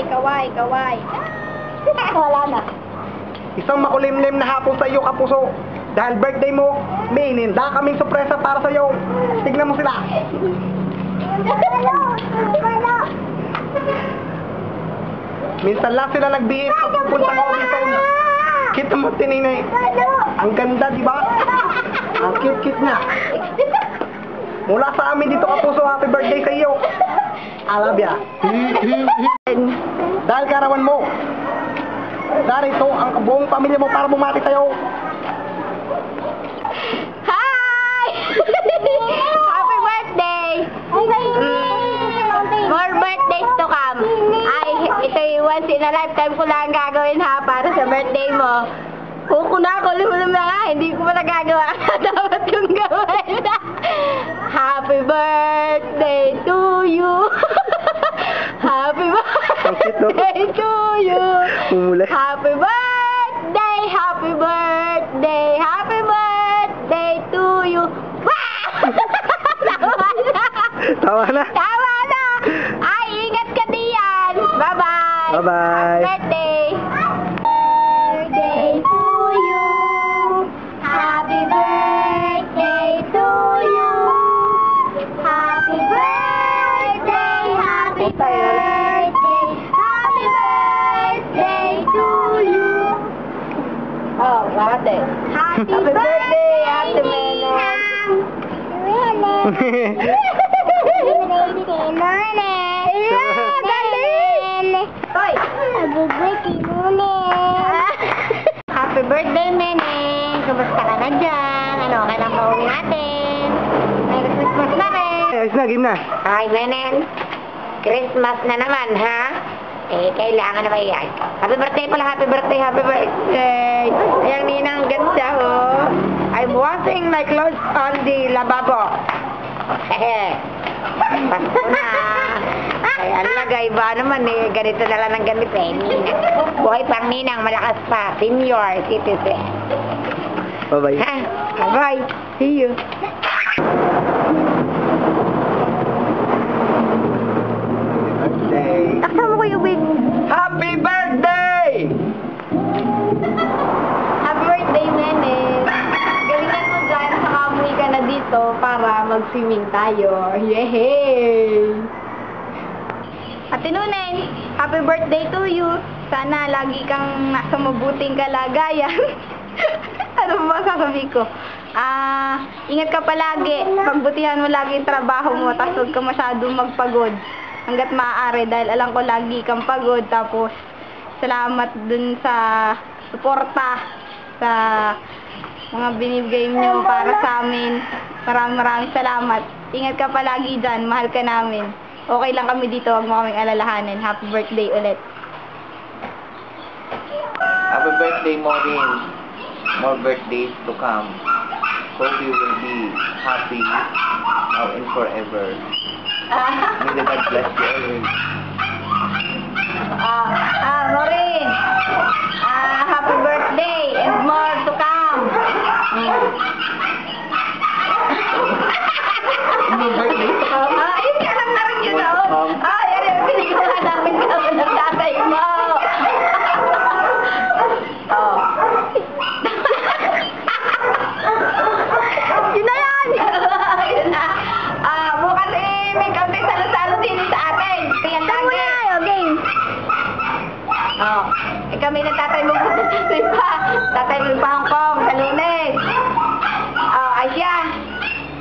kaway. Wala na. Isang makulimlim na hapon sa iyo, kapuso. Dahil birthday mo, may ininda kaming sorpresa para sa iyo. Tignan mo sila. Minsan lang sila nagbihis pag pupunta ko dito. Kita mo, tininay. Ang ganda, di ba? Ang cute-cute niya. Mula sa amin dito, kapuso, happy birthday sa iyo. I love ya. Dahil karawan mo. Darito ang buong pamilya mo para bumati sa'yo. Hi! Happy birthday! More birthdays to come. Ay, ito yung once in a lifetime ko lang gagawin ha, para sa birthday mo. Kuko na ako, lulam na nga, hindi ko pa nagagawa. Dapat kong gawin. Happy birthday to you. Happy birthday to you. Happy birthday, happy birthday, happy birthday to you. Wow! Tawa na. Tawa na. Ay, ingat ka diyan. Bye-bye. Bye-bye. Happy birthday. Birthday to you. Happy birthday to you. Happy birthday, happy birthday, happy birthday to you. Oh, ate. Happy birthday, Ate Menang. Happy birthday, Meneng! Kumusta ka na dyan? Ano, kailan pa uwi natin? Merry Christmas na rin! Ayos na, game na. Hi, Meneng! Christmas na naman, ha? Eh, kailangan na ba yan? Happy birthday pala, happy birthday, happy birthday! Ayan, Ninang, ganda, oh! I'm washing my clothes on the lababo. Hehe. Pasko na. Ay, alagay ba naman eh. Ganito na lang ang gamit eh. Ninang. Buhay pang Ninang, malakas pa. Senior citizen. Bye-bye. Ha? Bye-bye. See you. Birthday. Taksan mo ko yung wig. Happy birthday! Happy birthday, Menes. Galingan mo dyan, saka umuwi ka na dito para mag-swimming tayo. Yehey! Ate Nuneng, happy birthday to you. Sana lagi kang nasa mabuting kalagayan. Ano ba sasabihin ko? Ingat ka palagi. Pagbutihan mo lagi yung trabaho mo, tapos huwag ka masyadong magpagod. Hanggat maaari, dahil alam ko lagi kang pagod. Tapos, salamat dun sa suporta sa mga binibigay nyo para sa amin. Maraming salamat. Ingat ka palagi dyan. Mahal ka namin. Okay lang kami dito. Huwag mo kaming alalahanin. Happy birthday ulit. Happy birthday, Maureen. More birthdays to come. Hope you will be happy now and forever. May the God bless you always. Maureen. Happy birthday and more to come. More birthdays to come? Ayun ka lang na rin yun, oh. Yan, pinagawa namin kami ng tatay mo. Oh. Yun na yan! Yun na. Bukas may kaunti salo-salo din sa atin. Tingnan mo na, game. Kami ng tatay mo tatay mo pa Hong Kong sa Lunes. Asya,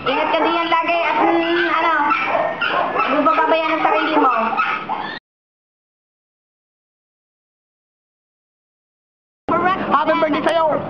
ingat ka din yan lagi at huwag bababayan ang sarili mo. Happy birthday sa'yo!